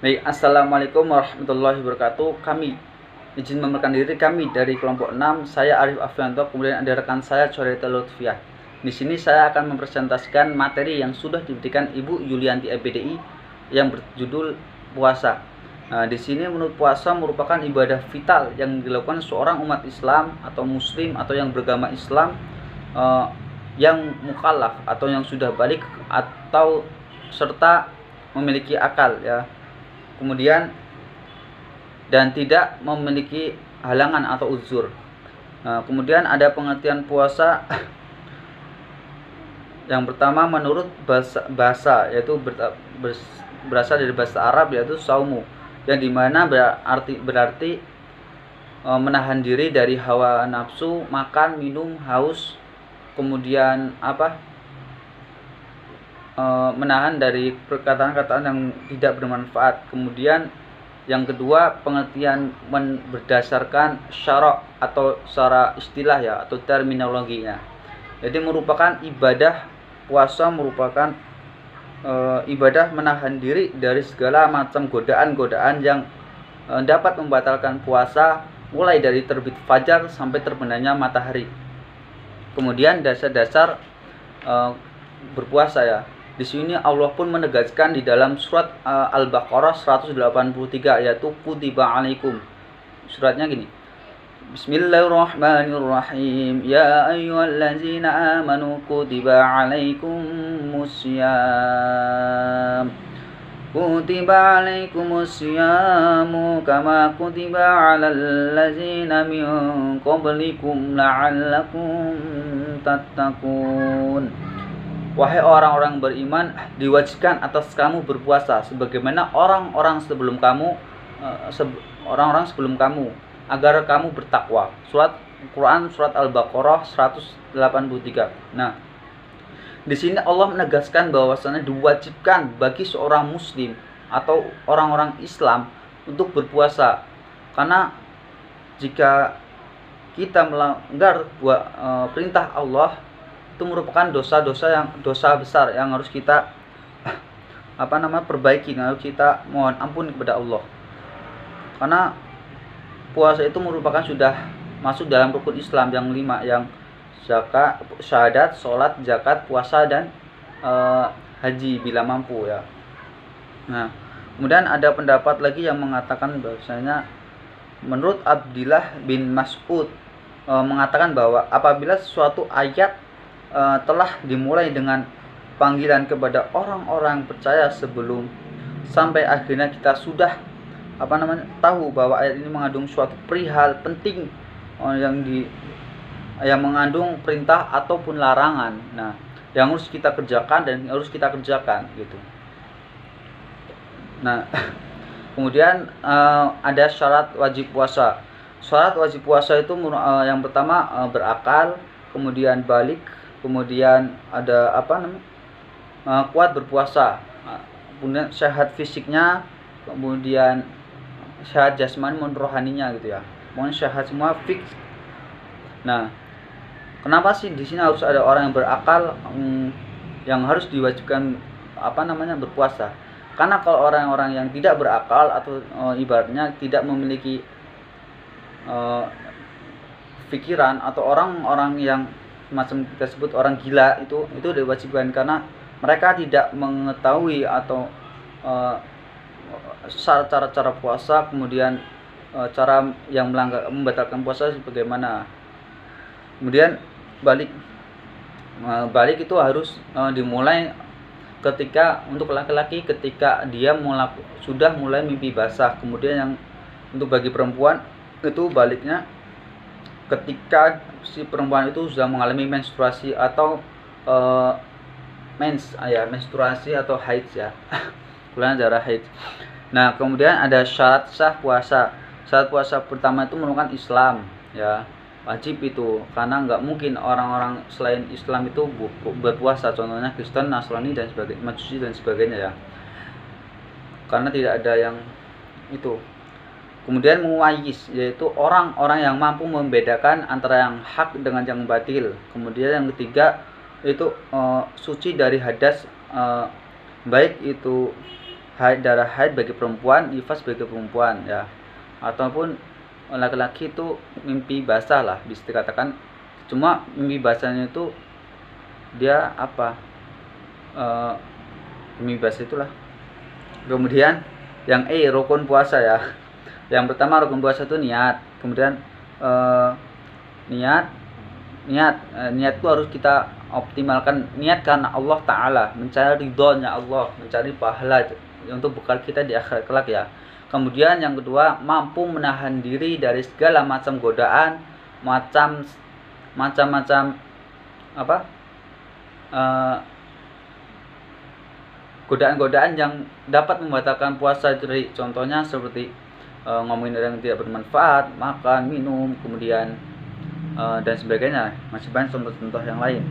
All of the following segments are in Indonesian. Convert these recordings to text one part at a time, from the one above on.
Baik, assalamualaikum warahmatullahi wabarakatuh. Kami izin memperkenalkan diri kami dari kelompok 6. Saya Arif Afrianto, kemudian ada rekan saya Coreta Lutfiah. Di sini saya akan mempresentasikan materi yang sudah diberikan Ibu Yulianti EPDI yang berjudul puasa. Nah, di sini menurut puasa merupakan ibadah vital yang dilakukan seorang umat Islam atau Muslim atau yang beragama Islam yang mukallaf atau yang sudah balik atau serta memiliki akal ya. Kemudian dan tidak memiliki halangan atau uzur. Kemudian ada pengertian puasa yang pertama menurut bahasa yaitu berasal dari bahasa Arab yaitu saumu, yang dimana berarti menahan diri dari hawa nafsu, makan, minum, haus, kemudian menahan dari perkataan-perkataan yang tidak bermanfaat. Kemudian yang kedua pengertian berdasarkan syarak atau secara istilah ya atau terminologinya. Jadi merupakan ibadah puasa merupakan ibadah menahan diri dari segala macam godaan-godaan yang dapat membatalkan puasa, mulai dari terbit fajar sampai terbenamnya matahari. Kemudian dasar-dasar berpuasa ya. Di sini Allah pun menegaskan di dalam surat Al-Baqarah 183 yaitu kutiba alaikum. Suratnya gini. Bismillahirrahmanirrahim. Ya ayyuhallazina amanu kutiba alaikumussyam. Kutiba alaikumusyamu kama kutiba alal ladzina min qablikum la'allakum tattaqun. Wahai orang-orang beriman, diwajibkan atas kamu berpuasa sebagaimana orang-orang sebelum kamu agar kamu bertakwa. Surat Quran surat Al-Baqarah 183. Nah, di sini Allah menegaskan bahwasanya diwajibkan bagi seorang muslim atau orang-orang Islam untuk berpuasa. Karena jika kita melanggar perintah Allah, itu merupakan dosa besar yang harus kita perbaiki, yang harus kita mohon ampun kepada Allah. Karena puasa itu merupakan sudah masuk dalam rukun Islam yang 5, yang zakat, syahadat, sholat, zakat, puasa dan haji bila mampu ya. Nah, kemudian ada pendapat lagi yang mengatakan bahwasanya menurut Abdillah bin Mas'ud mengatakan bahwa apabila suatu ayat telah dimulai dengan panggilan kepada orang-orang percaya sebelum sampai akhirnya kita sudah tahu bahwa ayat ini mengandung suatu perihal penting yang mengandung perintah ataupun larangan. Nah, yang harus kita kerjakan dan harus kita kerjakan gitu. Nah, kemudian ada syarat wajib puasa. Syarat wajib puasa itu yang pertama berakal, kemudian balik, kemudian ada kuat berpuasa, kemudian sehat fisiknya, kemudian sehat jasmani maupun rohaninya gitu ya. Mohon sehat semua fix. Nah, kenapa sih di sini harus ada orang yang berakal yang harus diwajibkan berpuasa? Karena kalau orang-orang yang tidak berakal atau ibaratnya tidak memiliki pikiran atau orang-orang yang macam kita sebut orang gila itu diwajibkan, karena mereka tidak mengetahui atau cara puasa, kemudian cara yang membatalkan puasa bagaimana. Kemudian balik itu harus dimulai ketika untuk laki-laki ketika dia sudah mulai mimpi basah. Kemudian yang untuk bagi perempuan itu baliknya ketika si perempuan itu sudah mengalami menstruasi atau menstruasi atau haid ya. Kemudian darah haid. Nah, kemudian ada syarat sah puasa. Syarat puasa pertama itu merupakan Islam ya. Wajib itu, karena nggak mungkin orang-orang selain Islam itu berpuasa, contohnya Kristen, Nasrani dan sebagainya, Majusi dan sebagainya ya. Karena tidak ada yang itu. Kemudian muwayyiz, yaitu orang-orang yang mampu membedakan antara yang hak dengan yang batil. Kemudian yang ketiga itu suci dari hadas, baik itu darah haid bagi perempuan, nifas bagi perempuan ya. Ataupun laki-laki itu mimpi basah lah bisa dikatakan. Cuma mimpi basahnya itu dia apa? Mimpi basah itulah. Kemudian yang rukun puasa ya. Yang pertama rukun puasa itu niat. Kemudian niat itu harus kita optimalkan. Niat karena Allah Ta'ala, mencari ridhonya Allah, mencari pahala untuk bekal kita di akhirat kelak ya. Kemudian yang kedua, mampu menahan diri dari segala macam godaan, macam-macam godaan-godaan yang dapat membatalkan puasa. Jadi contohnya seperti ngomongin yang tidak bermanfaat, makan, minum, kemudian dan sebagainya. Masih banyak contoh-contoh yang lain.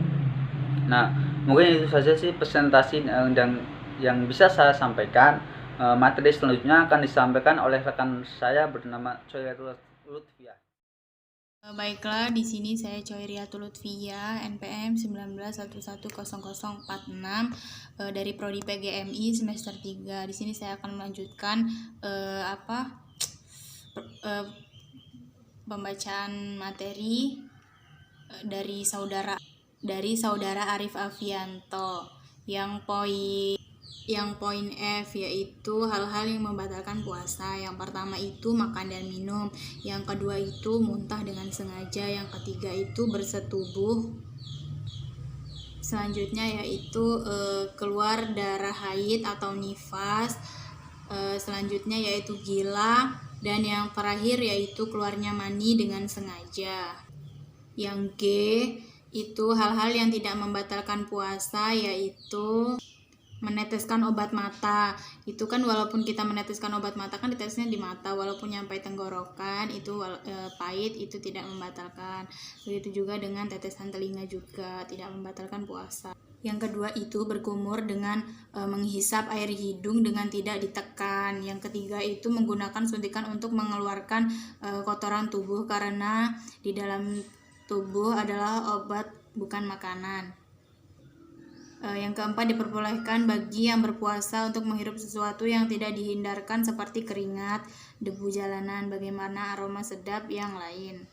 Nah, mungkin itu saja sih presentasi yang bisa saya sampaikan. Materi selanjutnya akan disampaikan oleh rekan saya bernama Coyriatul Lutfia. Baiklah, di sini saya Coyriatul Lutfia, NPM 19110046 dari Prodi PGMI semester 3. Di sini saya akan melanjutkan pembacaan materi dari saudara Arif Afianto. Yang poin F yaitu hal-hal yang membatalkan puasa. Yang pertama itu makan dan minum, yang kedua itu muntah dengan sengaja, yang ketiga itu bersetubuh, selanjutnya yaitu keluar darah haid atau nifas, selanjutnya yaitu gila, dan yang terakhir yaitu keluarnya mani dengan sengaja. Yang G itu hal-hal yang tidak membatalkan puasa, yaitu meneteskan obat mata. Itu kan walaupun kita meneteskan obat mata kan ditesnya di mata, walaupun nyampe tenggorokan itu pahit, itu tidak membatalkan. Begitu juga dengan tetesan telinga juga tidak membatalkan puasa. Yang kedua itu berkumur dengan menghisap air hidung dengan tidak ditekan. Yang ketiga itu menggunakan suntikan untuk mengeluarkan kotoran tubuh, karena di dalam tubuh adalah obat bukan makanan. Yang keempat, diperbolehkan bagi yang berpuasa untuk menghirup sesuatu yang tidak dihindarkan seperti keringat, debu jalanan, bagaimana aroma sedap yang lain.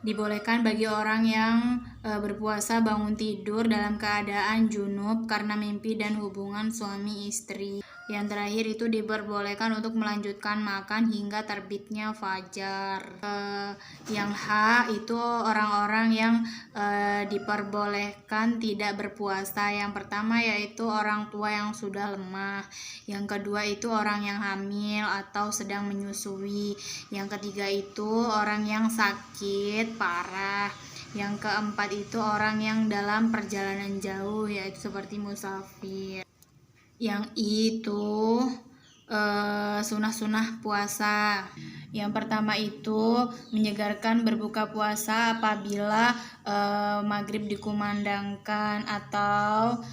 Dibolehkan bagi orang yang berpuasa bangun tidur dalam keadaan junub karena mimpi dan hubungan suami istri. Yang terakhir itu diperbolehkan untuk melanjutkan makan hingga terbitnya fajar. Yang H itu orang-orang yang diperbolehkan tidak berpuasa. Yang pertama yaitu orang tua yang sudah lemah. Yang kedua itu orang yang hamil atau sedang menyusui. Yang ketiga itu orang yang sakit parah. Yang keempat itu orang yang dalam perjalanan jauh, yaitu seperti musafir. Yang itu sunah-sunah puasa. Yang pertama itu menyegarkan berbuka puasa apabila maghrib dikumandangkan atau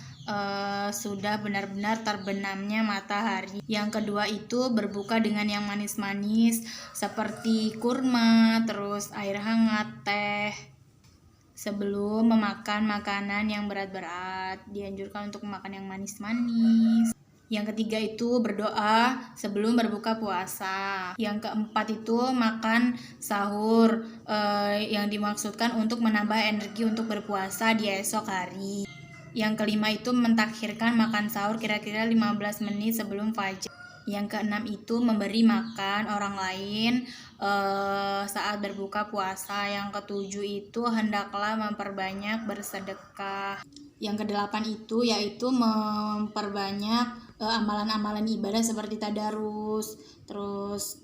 sudah benar-benar terbenamnya matahari. Yang kedua itu berbuka dengan yang manis-manis seperti kurma, terus air hangat, teh. Sebelum memakan makanan yang berat-berat, dianjurkan untuk makan yang manis-manis. Yang ketiga itu berdoa sebelum berbuka puasa. Yang keempat itu makan sahur, yang dimaksudkan untuk menambah energi untuk berpuasa di esok hari. Yang kelima itu mentakhirkan makan sahur kira-kira 15 menit sebelum fajar. Yang keenam itu memberi makan orang lain saat berbuka puasa. Yang ketujuh itu hendaklah memperbanyak bersedekah. Yang kedelapan itu yaitu memperbanyak amalan-amalan ibadah seperti tadarus, terus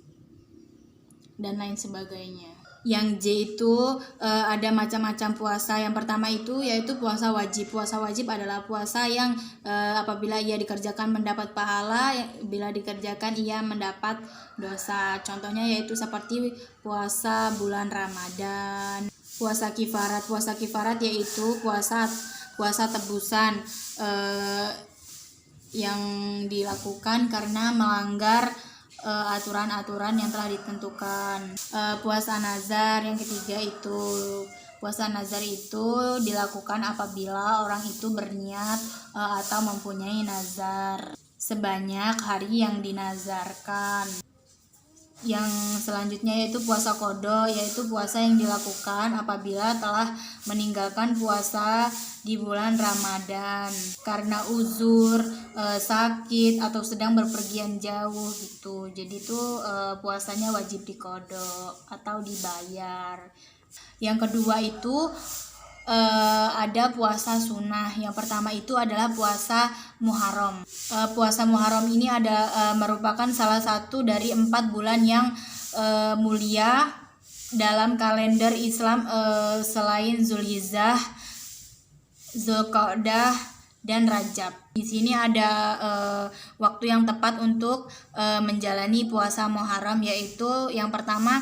dan lain sebagainya. Yang J itu ada macam-macam puasa. Yang pertama itu yaitu puasa wajib. Puasa wajib adalah puasa yang apabila ia dikerjakan mendapat pahala, bila dikerjakan ia mendapat dosa. Contohnya yaitu seperti puasa bulan Ramadan. Puasa kifarat. Puasa kifarat yaitu puasa tebusan yang dilakukan karena melanggar aturan-aturan yang telah ditentukan. Puasa nazar yang ketiga itu puasa nazar itu dilakukan apabila orang itu berniat atau mempunyai nazar. sebanyak hari yang dinazarkan. Yang selanjutnya yaitu puasa qada, yaitu puasa yang dilakukan apabila telah meninggalkan puasa di bulan Ramadan karena uzur, sakit atau sedang berpergian jauh gitu. Jadi itu puasanya wajib diqada atau dibayar. Yang kedua itu ada puasa sunnah. Yang pertama itu adalah puasa Muharram. Puasa Muharram ini merupakan salah satu dari 4 bulan yang mulia dalam kalender Islam selain Zulhijjah, Zulqa'dah, dan Rajab. Di sini ada waktu yang tepat untuk menjalani puasa Muharram, yaitu yang pertama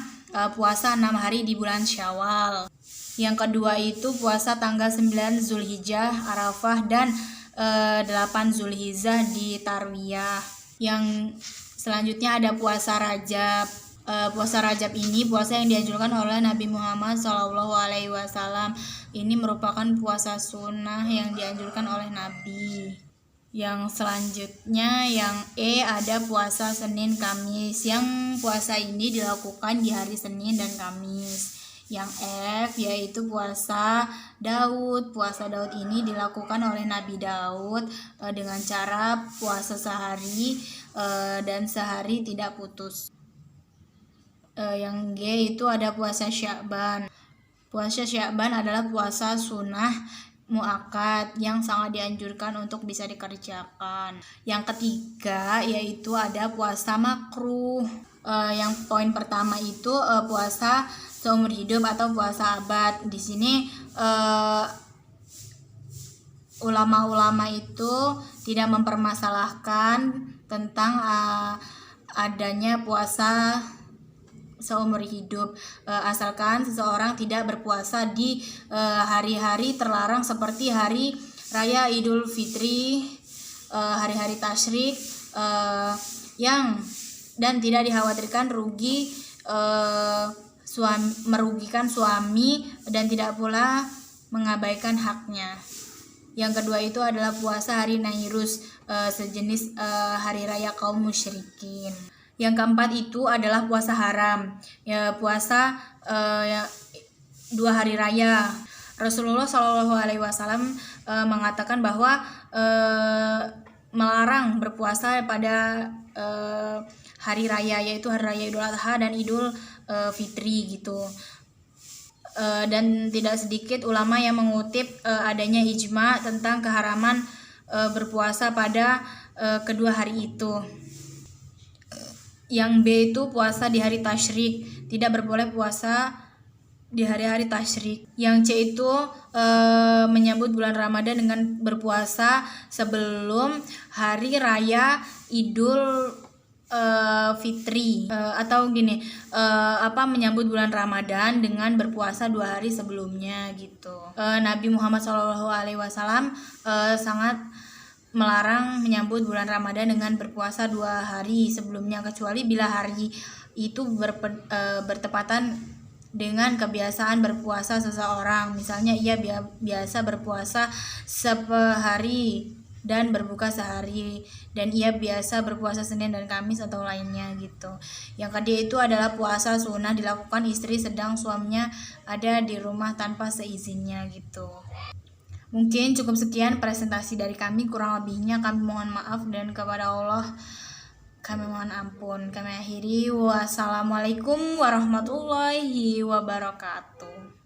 puasa 6 hari di bulan Syawal. Yang kedua itu puasa tanggal 9 Zulhijjah, Arafah, dan 8 Zulhijjah di Tarwiyah. Yang selanjutnya ada puasa Rajab. Puasa Rajab ini puasa yang dianjurkan oleh Nabi Muhammad SAW. Ini merupakan puasa sunnah yang dianjurkan oleh Nabi. Yang selanjutnya yang ada puasa Senin Kamis. Yang puasa ini dilakukan di hari Senin dan Kamis. Yang F yaitu puasa Daud. Puasa Daud ini dilakukan oleh Nabi Daud dengan cara puasa sehari dan sehari tidak putus. Yang G itu ada puasa Sya'ban. Puasa Sya'ban adalah puasa sunnah muakkad yang sangat dianjurkan untuk bisa dikerjakan. Yang ketiga yaitu ada puasa makruh. Yang poin pertama itu puasa seumur hidup atau puasa abad. Di sini ulama-ulama itu tidak mempermasalahkan tentang adanya puasa seumur hidup, asalkan seseorang tidak berpuasa di hari-hari terlarang seperti hari raya Idul Fitri, hari-hari tasyrik, dan tidak dikhawatirkan merugikan suami dan tidak pula mengabaikan haknya. Yang kedua itu adalah puasa hari Nairus, sejenis hari raya kaum musyrikin. Yang keempat itu adalah puasa haram, puasa 2 hari raya. Rasulullah SAW mengatakan bahwa melarang berpuasa pada hari raya, yaitu hari raya Idul Adha dan Idul Fitri gitu. Dan tidak sedikit ulama yang mengutip adanya ijma tentang keharaman berpuasa pada kedua hari itu. Yang B itu puasa di hari tasyrik, tidak berboleh puasa di hari-hari tasyrik. Yang C itu menyambut bulan Ramadan dengan berpuasa sebelum hari raya Idul Fitri, atau gini, menyambut bulan Ramadan dengan berpuasa 2 hari sebelumnya gitu. Nabi Muhammad SAW sangat melarang menyambut bulan Ramadan dengan berpuasa 2 hari sebelumnya, kecuali bila hari itu bertepatan dengan kebiasaan berpuasa seseorang. Misalnya ia biasa berpuasa sehari dan berbuka sehari, dan ia biasa berpuasa Senin dan Kamis atau lainnya gitu. Yang kedua itu adalah puasa sunnah, dilakukan istri sedang suaminya ada di rumah tanpa seizinnya gitu. Mungkin cukup sekian presentasi dari kami, kurang lebihnya kami mohon maaf dan kepada Allah kami mohon ampun. Kami akhiri, wassalamualaikum warahmatullahi wabarakatuh.